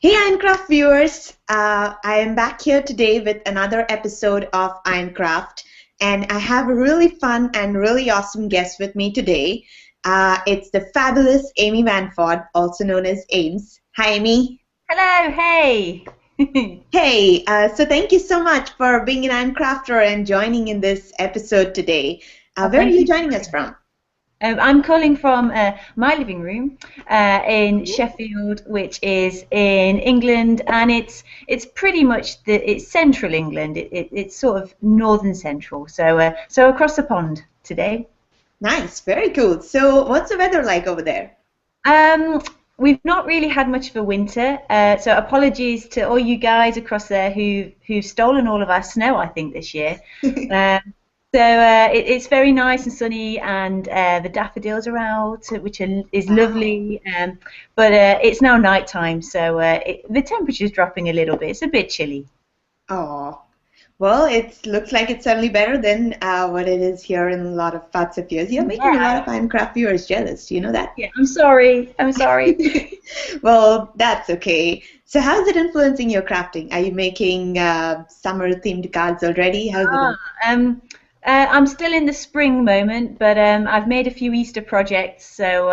Hey Ironcraft viewers, I am back here today with another episode of Ironcraft, and I have a really fun and really awesome guest with me today. It's the fabulous Amy Wanford, also known as Ames. Hi Amy. Hello, hey. Hey, so thank you so much for being an Ironcrafter and joining in this episode today. Where are Thank you you. joining us from? I'm calling from my living room in Sheffield, which is in England, and it's pretty much it's central England. It's sort of northern central, so across the pond today. Nice, very cool. So what's the weather like over there? Um, we've not really had much of a winter, so apologies to all you guys across there who've stolen all of our snow, I think, this year. Um, it's very nice and sunny, and the daffodils are out, is Wow. lovely. But it's now night time, so the temperature's dropping a little bit. It's a bit chilly. Oh, well, it looks like it's certainly better than what it is here in a lot of parts of yours. You're making a lot Yeah, of Minecraft viewers jealous. Do you know that? yeah. I'm sorry. I'm sorry. Well, that's okay. So, how's it influencing your crafting? Are you making summer-themed cards already? How's it? Ah, um, I'm still in the spring moment, but I've made a few Easter projects, so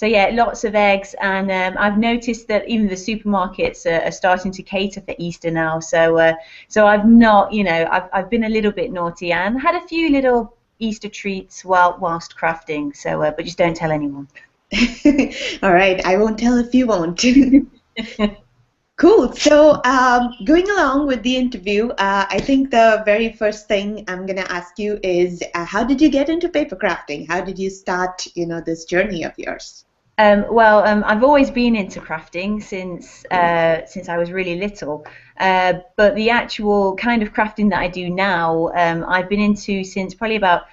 yeah, lots of eggs, and I've noticed that even the supermarkets are starting to cater for Easter now. So I've not, I've been a little bit naughty and had a few little Easter treats whilst crafting. But just don't tell anyone. All right, I won't tell if you won't. Cool. So, going along with the interview, I think the very first thing I'm going to ask you is, how did you get into paper crafting? How did you start, this journey of yours? I've always been into crafting since I was really little, but the actual kind of crafting that I do now, I've been into since probably about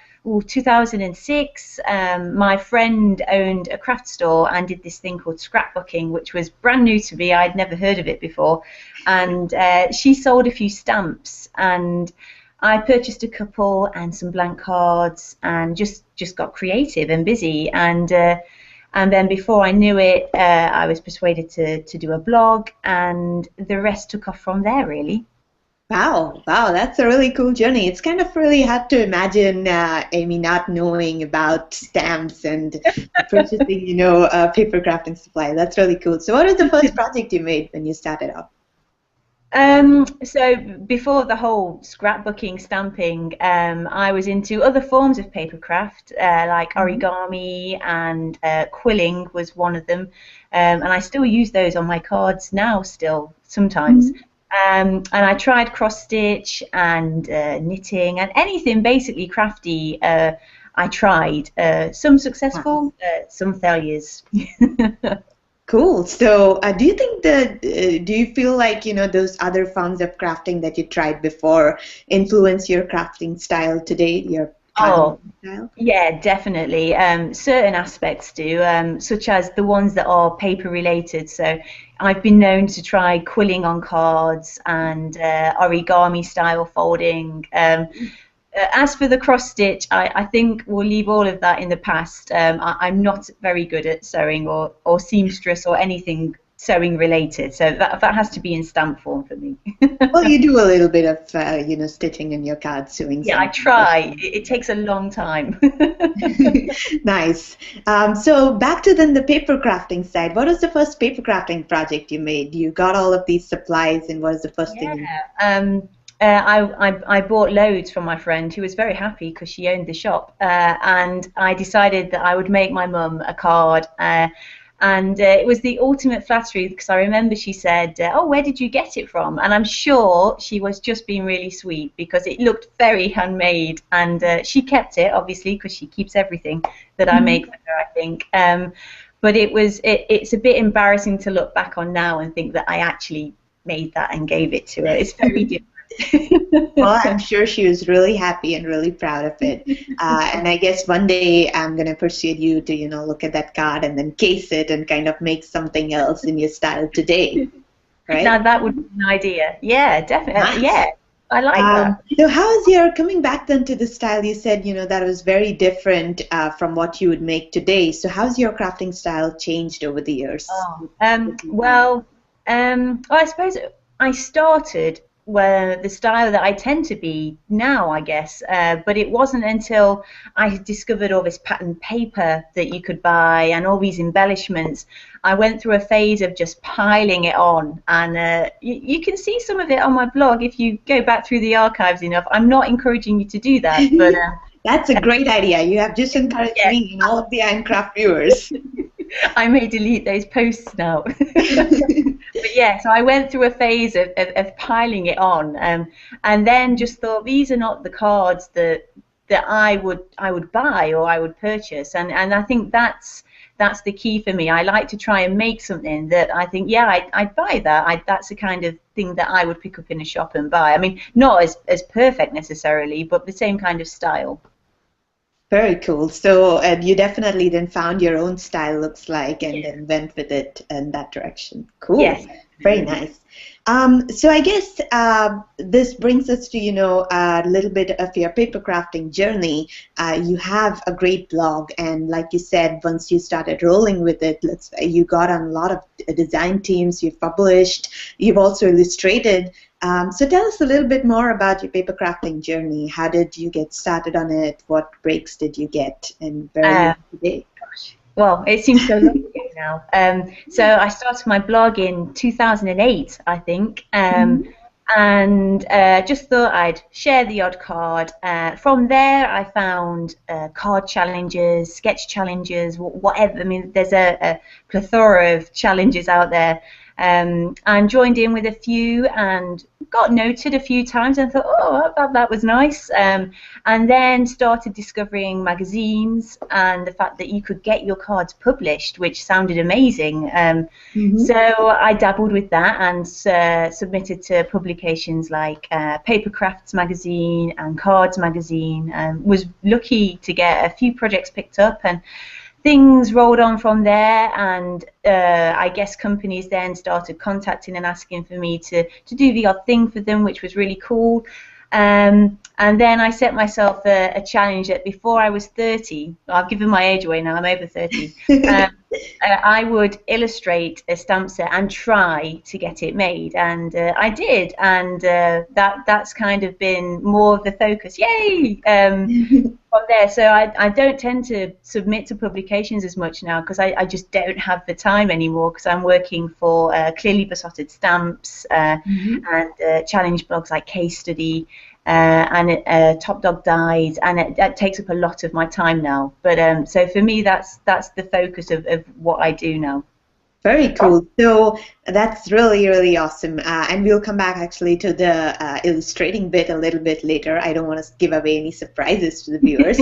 2006. My friend owned a craft store and did this thing called scrapbooking, which was brand new to me. I'd never heard of it before, and she sold a few stamps, and I purchased a couple and some blank cards, and just got creative and busy, and then before I knew it, I was persuaded to do a blog, and the rest took off from there, really. Wow, wow, that's a really cool journey. It's kind of really hard to imagine Amy not knowing about stamps and purchasing, paper crafting supply. That's really cool. So, what was the first project you made when you started off? So before the whole scrapbooking, stamping, I was into other forms of paper craft, like Mhm. origami and quilling was one of them, and I still use those on my cards now, still sometimes. And I tried cross stitch and knitting and anything basically crafty. I tried some Nice. successful, some failures. Cool. So, do you think do you feel like, those other forms of crafting that you tried before influence your crafting style today, your card Oh, making style? yeah, definitely. Certain aspects do, such as the ones that are paper related. So I've been known to try quilling on cards and origami style folding. As for the cross stitch, I think we'll leave all of that in the past. I'm not very good at sewing or seamstress or anything sewing related, so that has to be in stamp form for me. Well, you do a little bit of, stitching in your cards, sewing Yeah, I something for try. sure. It takes a long time. Nice. So back to then the paper crafting side. What was the first paper crafting project you made? You got all of these supplies, and what is the first thing Yeah. you? I bought loads from my friend who was very happy because she owned the shop, and I decided that I would make my mum a card. And it was the ultimate flattery because I remember she said, "Oh, where did you get it from?" And I'm sure she was just being really sweet because it looked very handmade, and she kept it obviously because she keeps everything that I make for her, I think. But it's a bit embarrassing to look back on now and think that I actually made that and gave it to her. It's very Well, different. I'm sure she was really happy and really proud of it. And I guess one day I'm going to persuade you to, look at that card and then case it and kind of make something else in your style today, right? Now that would be an idea. Yeah, definitely. Nice. Yeah, I like that. So how is your coming back then to the style you said, that was very different from what you would make today. So how's your crafting style changed over the years? Oh, What have you found? Well, I suppose I started where the style that I tend to be now, I guess, but it wasn't until I discovered all this patterned paper that you could buy and all these embellishments. I went through a phase of just piling it on, and you can see some of it on my blog if you go back through the archives enough. I'm not encouraging you to do that, but That's a great idea. You have just encouraged yeah, me and all of the Minecraft viewers. I may delete those posts now. But yeah, so I went through a phase of piling it on, and then just thought these are not the cards that I would buy or I would purchase, and I think that's the key for me. I like to try and make something that I think, yeah, I'd buy that. That's the kind of thing that I would pick up in a shop and buy. I mean, not as perfect necessarily, but the same kind of style. Very cool. So you definitely then found your own style, looks like, and Yeah. then went with it in that direction. Cool. Yes. Very nice. So I guess this brings us to, a little bit of your paper crafting journey. You have a great blog, and like you said, once you started rolling with it, you got on a lot of design teams, you've published, you've also illustrated. So tell us a little bit more about your paper crafting journey. How did you get started on it? What breaks did you get? And where are you today? Well, it seems so long ago now. So I started my blog in 2008, I think, and just thought I'd share the odd card. From there, I found card challenges, sketch challenges, whatever. I mean, there's a plethora of challenges out there. And joined in with a few and got noted a few times and thought, oh, that was nice. And then started discovering magazines and the fact that you could get your cards published, which sounded amazing. So I dabbled with that and submitted to publications like Paper Crafts magazine and Cards magazine. Was lucky to get a few projects picked up, and things rolled on from there, and I guess companies then started contacting and asking for me to do the odd thing for them, which was really cool. And then I set myself a challenge that before I was 30, I've given my age away now, I'm over 30, I would illustrate a stamp set and try to get it made, and I did, and that's kind of been more of the focus. Yay! From there, so I don't tend to submit to publications as much now because I just don't have the time anymore, because I'm working for clearly besotted stamps and challenge blogs like Case Study and Top Dog Dies, and that takes up a lot of my time now. But so for me, that's the focus of what I do now. Very cool. So that's really, really awesome. And we'll come back actually to the illustrating bit a little bit later. I don't want to give away any surprises to the viewers.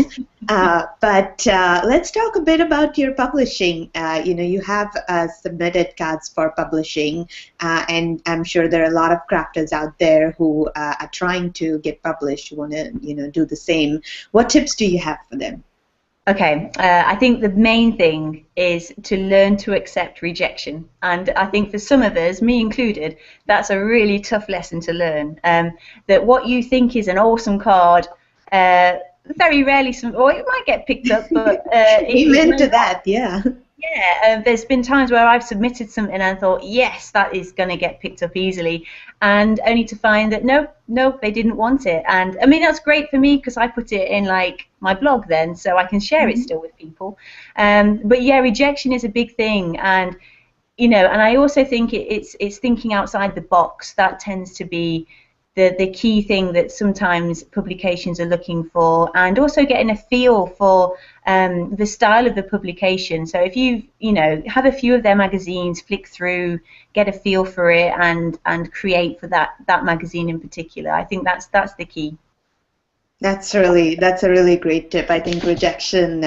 But let's talk a bit about your publishing. You have submitted cards for publishing, and I'm sure there are a lot of crafters out there who are trying to get published, who want to, do the same. What tips do you have for them? Okay, I think the main thing is to learn to accept rejection, and I think for some of us, me included, that's a really tough lesson to learn. That what you think is an awesome card, very rarely, or it might get picked up, but amen to that, yeah. Yeah, there's been times where I've submitted something and thought, yes, that is going to get picked up easily, and only to find that no, they didn't want it. And I mean, that's great for me because I put it in like my blog then, so I can share it still with people. But yeah, rejection is a big thing, and and I also think it's thinking outside the box. That tends to be the key thing that sometimes publications are looking for, and also getting a feel for the style of the publication. So if you have a few of their magazines, flick through, get a feel for it, and create for that magazine in particular. I think that's the key. That's a really great tip. I think rejection,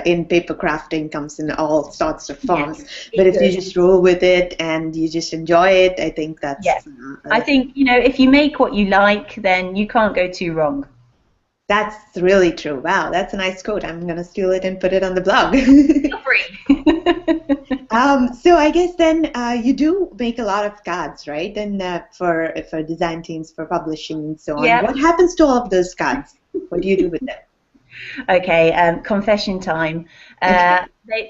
in paper crafting comes in all sorts of forms. Yes, but if you just roll with it and you just enjoy it, I think that's. Yes. I think if you make what you like, then you can't go too wrong. That's really true. Wow, that's a nice quote. I'm gonna steal it and put it on the blog. Feel free. So I guess then you do make a lot of cards, right? And for design teams, for publishing, and so on. Yep. What happens to all of those cards? What do you do with them? Okay, confession time. Okay.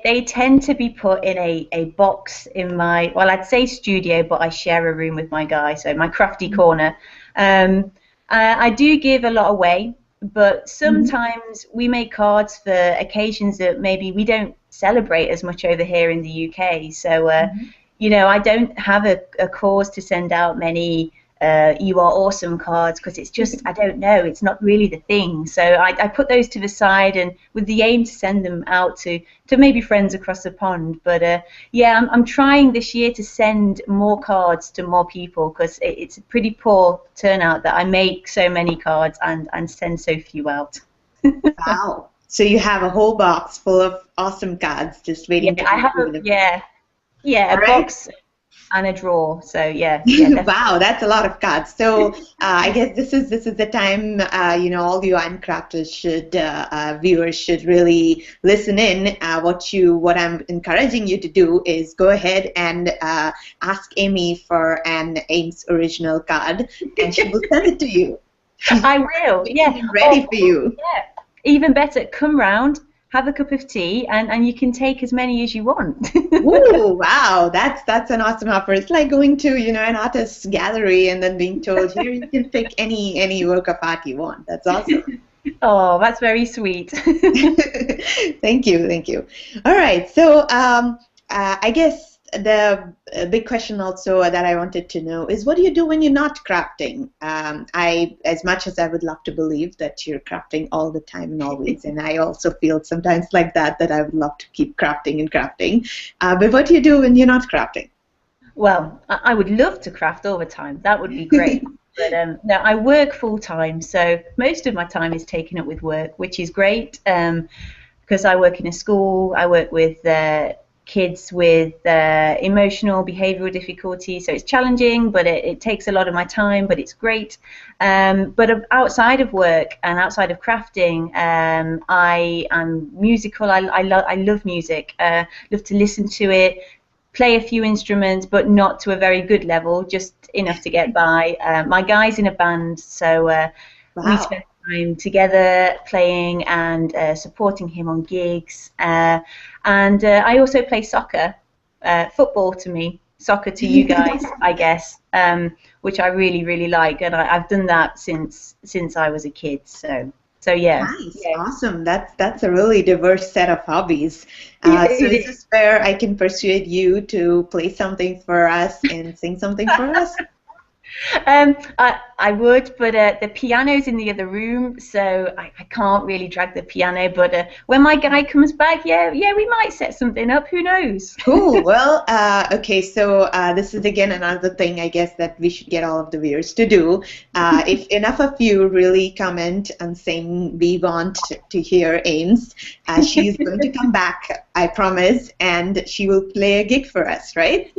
They tend to be put in a box in my, well, I'd say studio, but I share a room with my guy, so my crafty corner. Um, I do give a lot away, but Mhm. sometimes we make cards for occasions that maybe we don't celebrate as much over here in the UK. So, I don't have a cause to send out many you are awesome cards because it's just, I don't know, it's not really the thing. So I put those to the side and with the aim to send them out to maybe friends across the pond. But yeah, I'm trying this year to send more cards to more people because it's a pretty poor turnout that I make so many cards and send so few out. Wow. So you have a whole box full of awesome cards just Yeah, waiting to I be have given. yeah, a All right. box and a drawer. So yeah, yeah, Wow, definitely. that's a lot of cards. So I guess this is the time all you handcrafters should viewers should really listen in. What I'm encouraging you to do is go ahead and ask Amy for an Ames original card, and she will send it to you. She's I will, making yeah. it ready for you. Yeah, even better, come round, have a cup of tea, and you can take as many as you want. Ooh, wow, that's an awesome offer. It's like going to, an artist's gallery and then being told, here you can pick any work of art you want. That's awesome. Oh, that's very sweet. Thank you, thank you. All right, so I guess the big question also that I wanted to know is, what do you do when you're not crafting? As much as I would love to believe that you're crafting all the time and always, and I also feel sometimes like that I would love to keep crafting and crafting. But what do you do when you're not crafting? Well, I would love to craft all the time. That would be great. But no, I work full time, so most of my time is taken up with work, which is great because I work in a school. I work with kids with emotional, behavioural difficulties, so it's challenging, but it takes a lot of my time. But it's great. But outside of work and outside of crafting, I am musical. I love music. Love to listen to it, play a few instruments, but not to a very good level, just enough to get by. My guy's in a band, so we Wow. spend time together playing and supporting him on gigs. And I also play soccer, football to me, soccer to you guys, I guess, which I really, really like, and I've done that since I was a kid. So yeah, Nice, yeah, awesome. That's a really diverse set of hobbies. So it is is. this where I can persuade you to play something for us and sing something for us? I would, but the piano's in the other room, so I can't really drag the piano. But when my guy comes back, yeah, we might set something up. Who knows? Cool. Well, okay, so this is again another thing I guess that we should get all of the viewers to do. If enough of you really comment and saying we want to hear Ames, she's going to come back, I promise, and she will play a gig for us, right?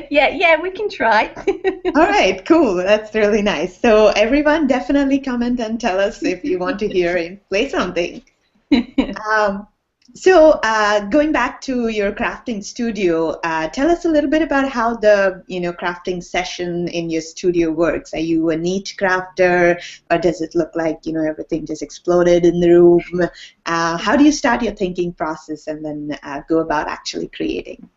Yeah, we can try. All right, cool. That's really nice. So everyone definitely comment and tell us if you want to hear him play something. Um, so going back to your crafting studio, tell us a little bit about how the crafting session in your studio works. Are you a neat crafter, or does it look like everything just exploded in the room? How do you start your thinking process and then go about actually creating?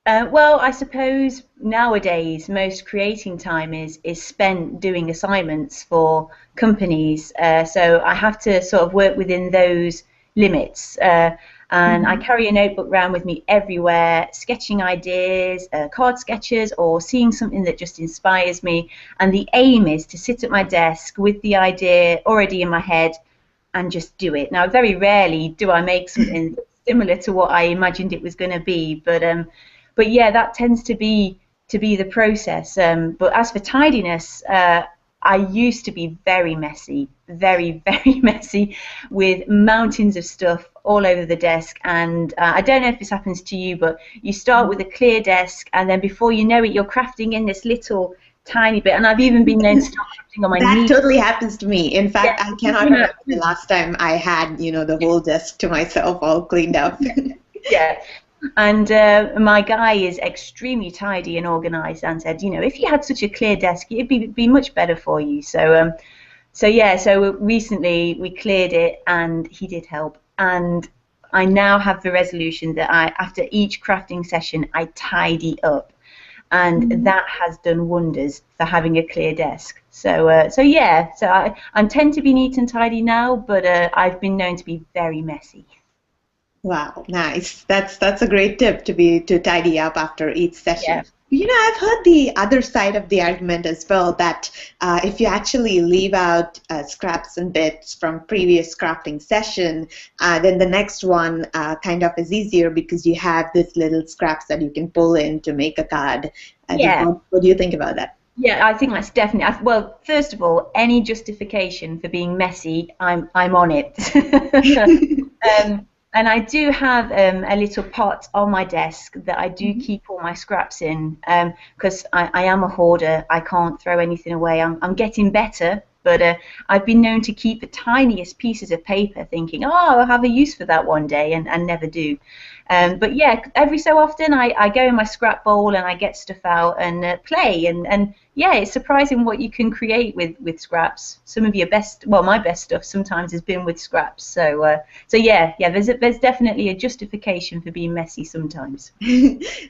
Well, I suppose nowadays most creating time is spent doing assignments for companies. So I have to sort of work within those limits. And I Mhm. carry a notebook around with me everywhere, sketching ideas, card sketches, or seeing something that just inspires me. And the aim is to sit at my desk with the idea already in my head and just do it. Now, very rarely do I make something similar to what I imagined it was going to be, but yeah, that tends to be the process. But as for tidiness, I used to be very messy, very, very messy, with mountains of stuff all over the desk. And I don't know if this happens to you, but you start with a clear desk, and then before you know it, you're crafting in this little tiny bit. And I've even been known to start crafting on my That knees. totally happens to me. In Yeah, fact, I cannot you know, remember the last time I had, the whole desk to myself all cleaned up. yeah. And my guy is extremely tidy and organized and said, if you had such a clear desk, it'd be much better for you. So So yeah, so recently we cleared it, and he did help. And I now have the resolution that after each crafting session, I tidy up, and that has done wonders for having a clear desk. So yeah, so I tend to be neat and tidy now, but I've been known to be very messy. Wow, nice. That's a great tip to tidy up after each session. Yeah. I've heard the other side of the argument as well that if you actually leave out scraps and bits from previous crafting session, then the next one kind of is easier because you have these little scraps that you can pull in to make a card. Yeah. What do you think about that? Yeah, I think that's definitely. Well, first of all, any justification for being messy, I'm on it. And I do have a little pot on my desk that I do keep all my scraps in, because I am a hoarder. I can't throw anything away. I'm getting better, but I've been known to keep the tiniest pieces of paper, thinking, oh, I'll have a use for that one day, and never do. But yeah, every so often I go in my scrap bowl and I get stuff out and play, and yeah, it's surprising what you can create with scraps. Some of your best, well, my best stuff sometimes has been with scraps. So yeah, there's definitely a justification for being messy sometimes.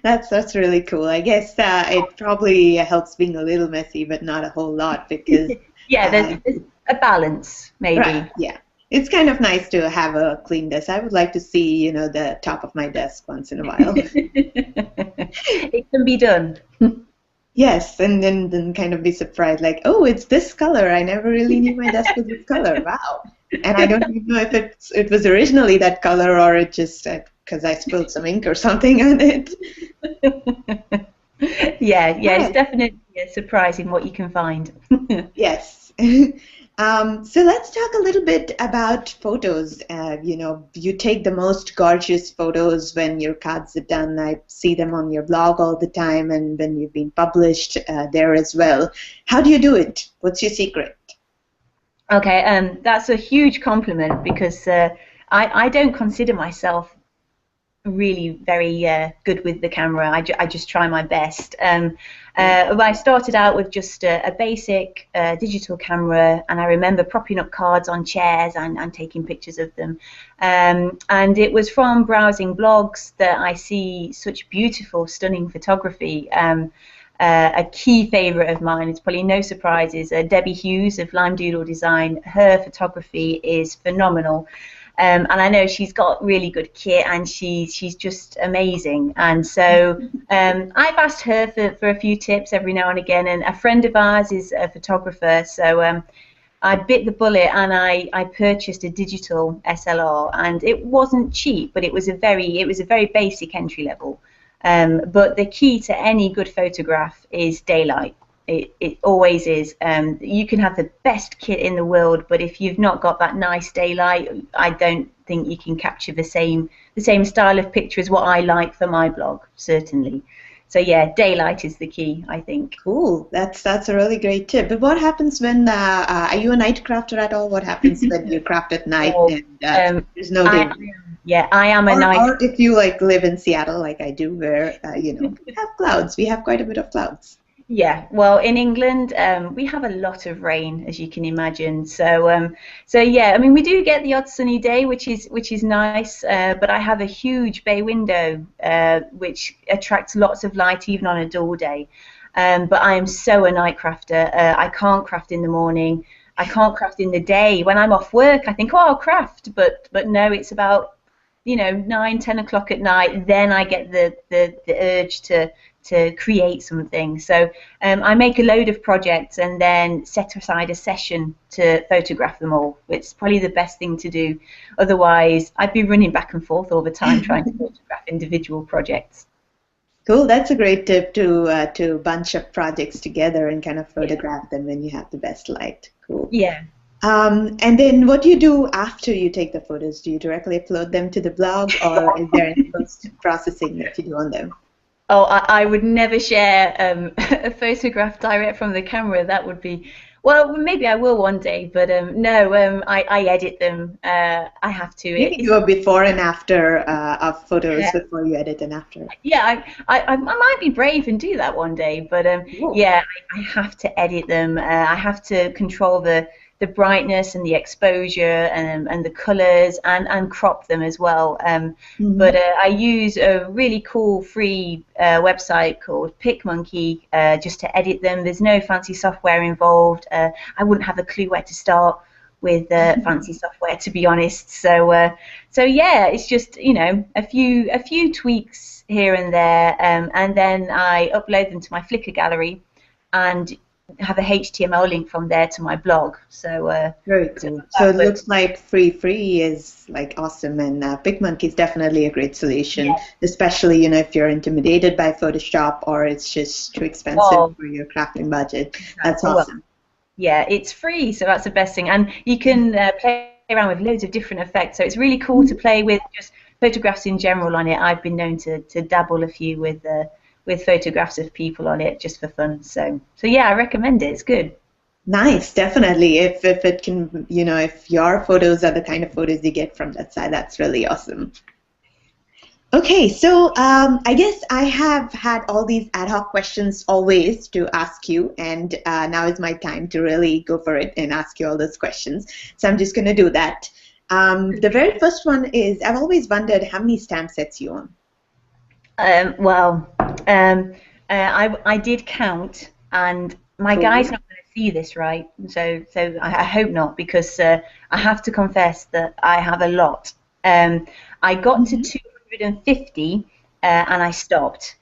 That's really cool. I guess it probably helps being a little messy, but not a whole lot because yeah, there's a balance maybe. Right, yeah. It's kind of nice to have a clean desk. I would like to see, the top of my desk once in a while. It can be done. Yes, and then kind of be surprised, like, oh, it's this color. I never really knew my desk was this color. Wow. And I don't even know if it was originally that color or it just because I spilled some ink or something on it. Yeah, it's definitely surprising what you can find. Yes. So let's talk a little bit about photos. You take the most gorgeous photos when your cards are done. I see them on your blog all the time, and when you've been published there as well. How do you do it? What's your secret? Okay, that's a huge compliment because I don't consider myself really very good with the camera. I just try my best. I started out with just a basic digital camera, and I remember propping up cards on chairs and taking pictures of them. And it was from browsing blogs that I see such beautiful, stunning photography. A key favourite of mine, it's probably no surprise, is Debbie Hughes of Lime Doodle Design. Her photography is phenomenal. And I know she's got really good kit, and she's just amazing. And so I've asked her for a few tips every now and again. And a friend of ours is a photographer, so I bit the bullet and I purchased a digital SLR. And it wasn't cheap, but it was a very basic entry level. But the key to any good photograph is daylight. It always is. You can have the best kit in the world, but if you've not got that nice daylight, I don't think you can capture the same style of picture as what I like for my blog, certainly. So yeah, daylight is the key, I think. Cool. That's a really great tip. But what happens when are you a night crafter at all? What happens when you craft at night and there's no day? I am a night. Or if you live in Seattle, like I do, where we have clouds. We have quite a bit of clouds. Yeah, well, in England, we have a lot of rain, as you can imagine. So yeah, I mean, we do get the odd sunny day, which is nice. But I have a huge bay window, which attracts lots of light, even on a dull day. But I am so a night crafter. I can't craft in the morning. I can't craft in the day. When I'm off work, I think, oh, I'll craft. But no, it's about 9, 10 o'clock at night. Then I get the urge to create something. So I make a load of projects and then set aside a session to photograph them all. It's probably the best thing to do. Otherwise, I'd be running back and forth all the time trying to photograph individual projects. Cool. That's a great tip to bunch up projects together and kind of photograph them when you have the best light. Cool. Yeah. And then what do you do after you take the photos? Do you directly upload them to the blog, or is there any post-processing that you do on them? Oh, I would never share a photograph direct from the camera. That would be, well, maybe I will one day, but no, I edit them. I have to. Maybe do a before and after of photos before you edit and after. Yeah, I might be brave and do that one day, but yeah, I have to edit them. I have to control the the brightness and the exposure and the colors and crop them as well. But I use a really cool free website called PicMonkey just to edit them. There's no fancy software involved. I wouldn't have a clue where to start with fancy software, to be honest. So yeah, it's just, you know, a few tweaks here and there, and then I upload them to my Flickr gallery and have a HTML link from there to my blog. So very cool. So it looks like free is like awesome, and PicMonkey is definitely a great solution, yeah. Especially, you know, if you're intimidated by Photoshop or it's just too expensive for your crafting budget. That's awesome. Yeah, it's free, so that's the best thing, and you can play around with loads of different effects. So it's really cool to play with just photographs in general on it. I've been known to dabble a few with photographs of people on it just for fun. So yeah, I recommend it. It's good. Nice, definitely. If it can, you know, if your photos are the kind of photos you get from that side, that's really awesome. Okay, so I guess I have had all these ad hoc questions always to ask you, and now is my time to really go for it and ask you all those questions. So I'm just going to do that. The very first one is, I've always wondered how many stamp sets you own. I did count, and my guy's not going to see this, right? So I hope not, because I have to confess that I have a lot. I got to 250 and I stopped.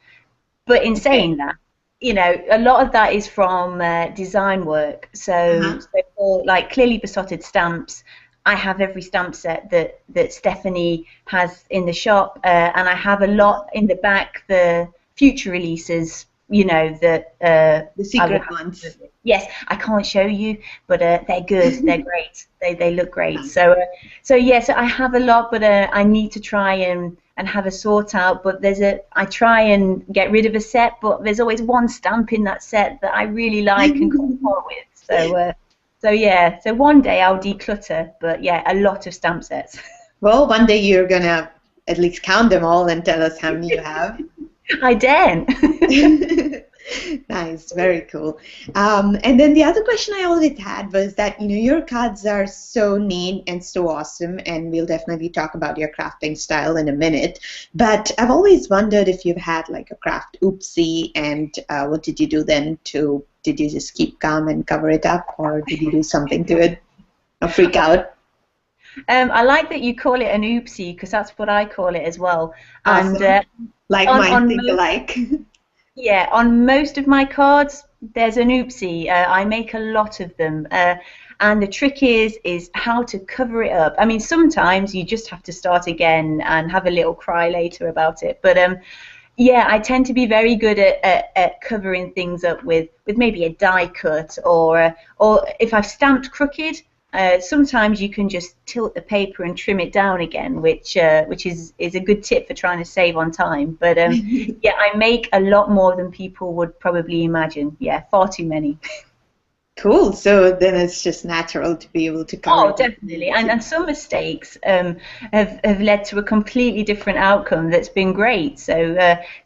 But in saying that, you know, a lot of that is from design work. So for like clearly besotted stamps, I have every stamp set that Stephanie has in the shop, and I have a lot in the back, the future releases, you know, the secret ones. Yes, I can't show you, but they're good. They're great. They look great. So yes, I have a lot, but I need to try and have a sort out. But I try and get rid of a set, but there's always one stamp in that set that I really like and can't part with. So yeah, so one day I'll declutter, but yeah, a lot of stamp sets. Well, one day you're gonna at least count them all and tell us how many you have. I daren't. Nice, very cool. And then the other question I always had was that, you know, your cards are so neat and so awesome, and we'll definitely talk about your crafting style in a minute. But I've always wondered if you've had like a craft oopsie, and what did you do then did you just keep calm and cover it up, or did you do something to it or freak out? I like that you call it an oopsie, because that's what I call it as well. Awesome. And like mine think alike. Yeah, on most of my cards, there's an oopsie. I make a lot of them. And the trick is how to cover it up. I mean, sometimes you just have to start again and have a little cry later about it. But yeah, I tend to be very good at covering things up with maybe a die cut, or if I've stamped crooked, sometimes you can just tilt the paper and trim it down again, which is a good tip for trying to save on time. But yeah, I make a lot more than people would probably imagine. Yeah, far too many. Cool. So then it's just natural to be able to cover. Oh, definitely. And some mistakes have led to a completely different outcome that's been great. So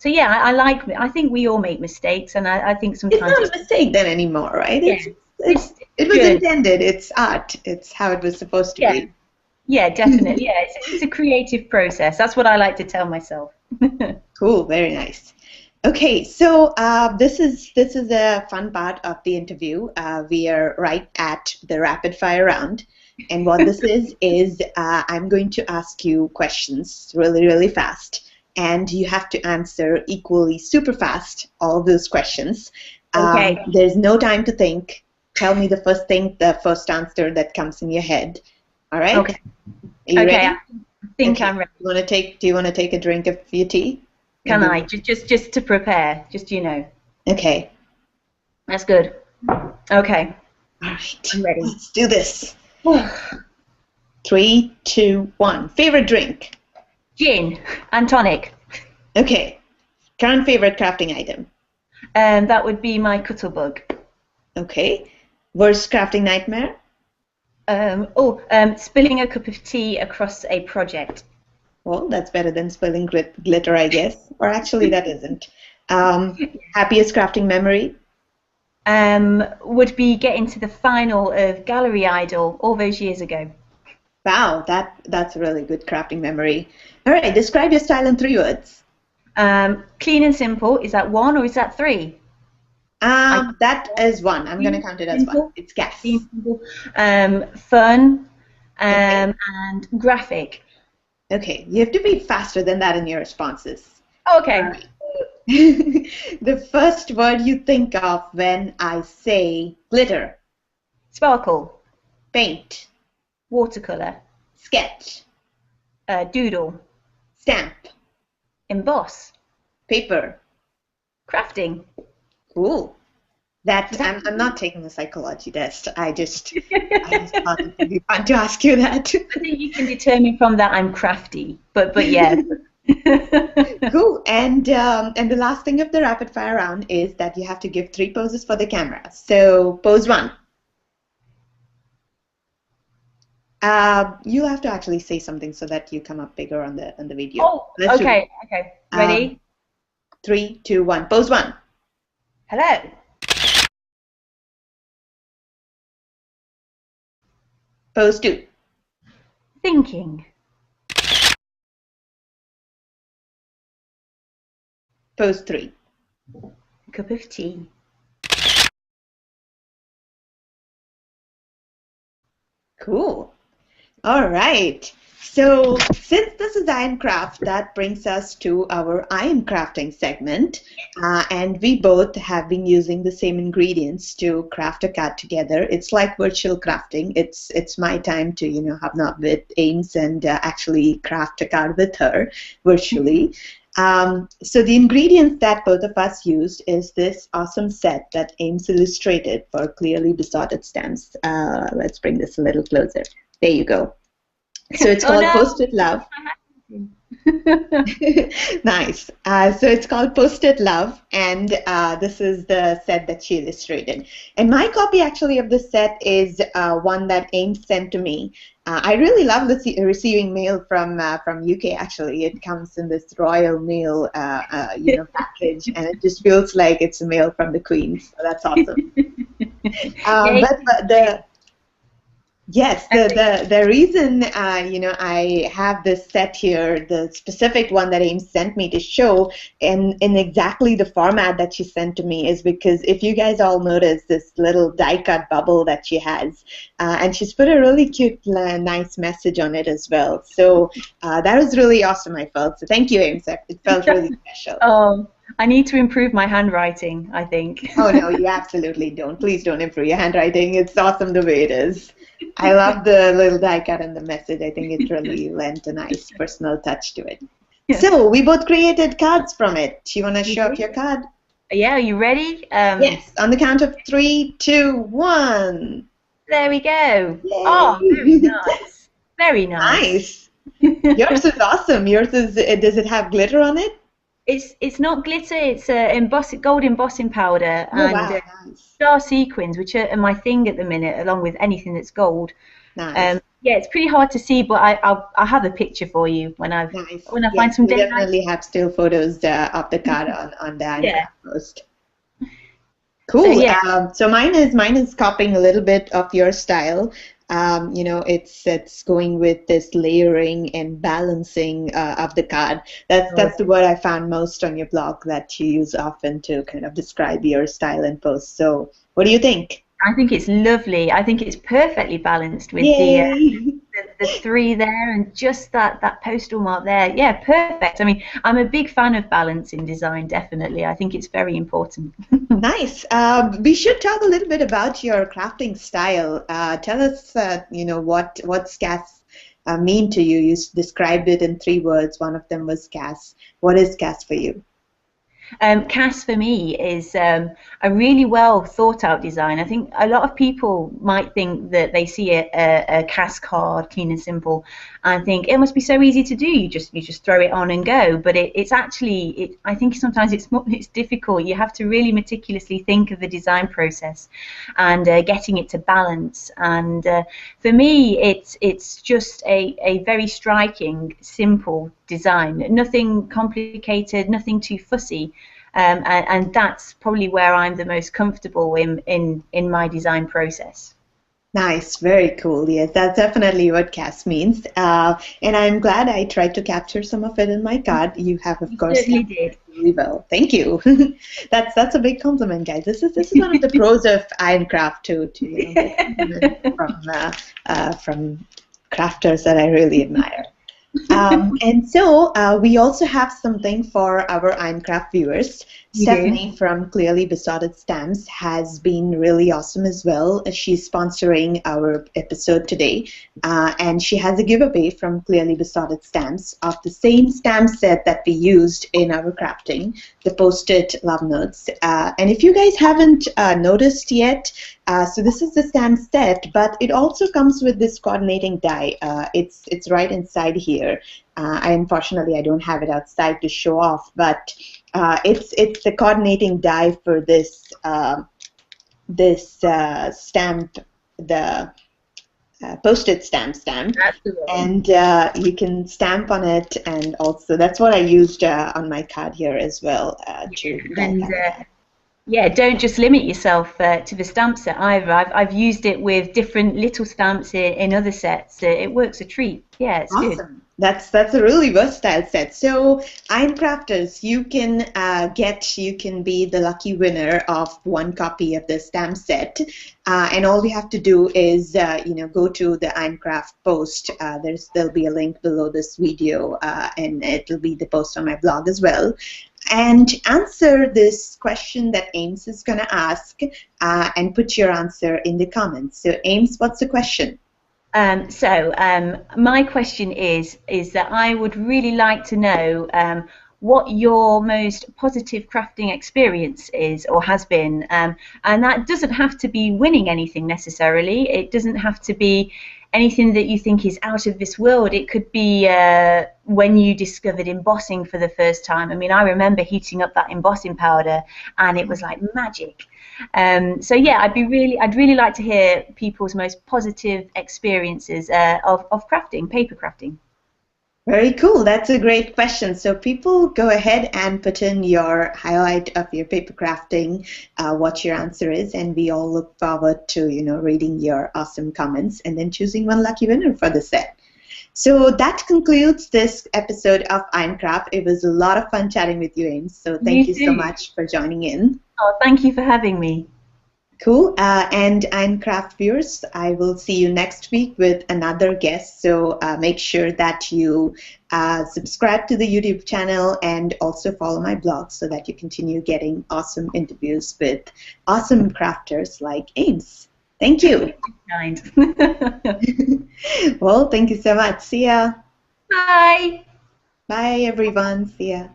yeah, I think we all make mistakes, and I think sometimes it's not a mistake then anymore, right? Yeah. It was intended. It's art. It's how it was supposed to be. Yeah, definitely. Yeah, it's a creative process. That's what I like to tell myself. Cool. Very nice. Okay, so this is a fun part of the interview. We are right at the rapid fire round, and what this is I'm going to ask you questions really, really fast, and you have to answer equally super fast all of those questions. Okay. There's no time to think. Tell me the first answer that comes in your head. All right? Okay. Are you ready? I think I'm ready. Do you want to take a drink of your tea? Can I? Just to prepare, just, you know. Okay. That's good. Okay. All right. I'm ready. Let's do this. 3, 2, 1. Favorite drink? Gin and tonic. Okay. Current favorite crafting item? That would be my cuttlebug. Okay. Worst crafting nightmare? Spilling a cup of tea across a project. Well, that's better than spilling glitter, I guess. Or actually, that isn't. Happiest crafting memory? Would be getting to the final of Gallery Idol all those years ago. Wow, that's a really good crafting memory. All right, describe your style in 3 words. Clean and simple. Is that one or is that three? That is one. I'm gonna Clean, count it as one. simple, It's gas. clean, simple. Fun, Okay. and graphic. Okay. You have to be faster than that in your responses. All Okay. right. The first word you think of when I say glitter, Sparkle, paint, watercolor, sketch, doodle, stamp, emboss, paper. crafting. Cool. That Is that I'm not taking a psychology test. I just thought it would be fun to ask you that. I think you can determine from that I'm crafty, but yeah. Cool. And the last thing of the rapid fire round is that you have to give 3 poses for the camera. So pose one. You'll have to actually say something so that you come up bigger on the video. Oh, Let's do it. okay. Um, Ready? 3, 2, 1. Pose one. Hello. Pose two. Thinking. Pose three. Cup of tea. Cool. All right. So since this is iron craft, that brings us to our iron crafting segment. And we both have been using the same ingredients to craft a card together. It's like virtual crafting. It's my time to, hobnob with Ames and actually craft a card with her virtually. So the ingredients that both of us used is this awesome set that Ames illustrated for clearly distorted stems. Let's bring this a little closer. There you go. So it's called Post-it Love. Nice. So it's called Post-it Love, and this is the set that she illustrated. And my copy actually of this set is one that Ames sent to me. I really love receiving mail from UK. Actually, it comes in this royal mail, package, and it just feels like it's a mail from the Queen. So that's awesome. But the Yes, the reason I have this set here, the specific one that Ames sent me to show in exactly the format that she sent to me is because if you guys all notice this little die cut bubble that she has, and she's put a really cute, nice message on it as well. So that was really awesome, I felt. So thank you, Ames. It felt really special. I need to improve my handwriting, I think. Oh no, you absolutely don't. Please don't improve your handwriting. It's awesome the way it is. I love the little die cut and the message. I think it really lent a nice personal touch to it. Yeah. So we both created cards from it. Do you want to show up your card? Yeah, are you ready? Yes, on the count of 3, 2, 1. There we go. Yay. Oh, very nice. Very nice. Nice. Yours is awesome. Yours is, does it have glitter on it? It's not glitter, it's gold embossing powder and nice. star sequins, which are my thing at the minute, along with anything that's gold. Nice. Yeah, it's pretty hard to see, but I'll have a picture for you when I find some data. Definitely have still photos of the card on the Anchor post. Cool. So, yeah. So mine is copying a little bit of your style. It's going with this layering and balancing of the card. That's the word I found most on your blog that you use often to kind of describe your style and post. So what do you think? I think it's lovely. I think it's perfectly balanced with the three there and just that postal mark there. Yeah, perfect. I mean, I'm a big fan of balance in design, definitely. I think it's very important. Nice. We should talk a little bit about your crafting style. Tell us, what's gas mean to you? You described it in 3 words. One of them was gas. What is gas for you? CAS for me is a really well thought out design. I think a lot of people might think that they see a CAS card, clean and simple, and think it must be so easy to do. You just throw it on and go. But it's actually, I think sometimes it's difficult. You have to really meticulously think of the design process and getting it to balance. And for me, it's just a very striking, simple design. Nothing complicated, nothing too fussy. and that's probably where I'm the most comfortable in my design process. Nice, very cool. Yes, that's definitely what CAS means. And I'm glad I tried to capture some of it in my card. You have, of You course, certainly captured did. it really well. Thank you. That's a big compliment, guys. This is one of the pros of Ironcraft to get compliments from crafters that I really admire. And so we also have something for our Ironcraft viewers. You do. Stephanie from Clearly Besotted Stamps has been really awesome as well. She's sponsoring our episode today, and she has a giveaway from Clearly Besotted Stamps of the same stamp set that we used in our crafting, the Post-it Love Notes. And if you guys haven't noticed yet, so this is the stamp set, but it also comes with this coordinating die. It's right inside here. Unfortunately, I don't have it outside to show off, but it's the coordinating die for this stamp, the Post-it stamp, Absolutely. and you can stamp on it, and also that's what I used on my card here as well to And die. yeah, don't just limit yourself to the stamp set either. I've used it with different little stamps in other sets. It works a treat. Yeah, it's good. Awesome. That's a really versatile set. So, Ironcrafters, you can be the lucky winner of one copy of the stamp set, and all you have to do is go to the Ironcraft post. There'll be a link below this video, and it'll be the post on my blog as well. And answer this question that Ames is going to ask, and put your answer in the comments. So, Ames, what's the question? My question is that I would really like to know what your most positive crafting experience is or has been, and that doesn't have to be winning anything necessarily. It doesn't have to be anything that you think is out of this world. It could be when you discovered embossing for the first time. I mean, I remember heating up that embossing powder, and it was like magic. So yeah, I'd really like to hear people's most positive experiences of crafting, paper crafting. Very cool. That's a great question. So people go ahead and put in your highlight of your paper crafting, what your answer is, and we all look forward to reading your awesome comments and then choosing one lucky winner for the set. So that concludes this episode of Ironcraft. It was a lot of fun chatting with you, Ames. So thank you so much for joining in. Oh, thank you for having me. Cool. And Ironcraft viewers, I will see you next week with another guest. So make sure that you subscribe to the YouTube channel and also follow my blog so that you continue getting awesome interviews with awesome crafters like Ames. Thank you. Kind. Well, thank you so much. See ya. Bye. Bye, everyone. See ya.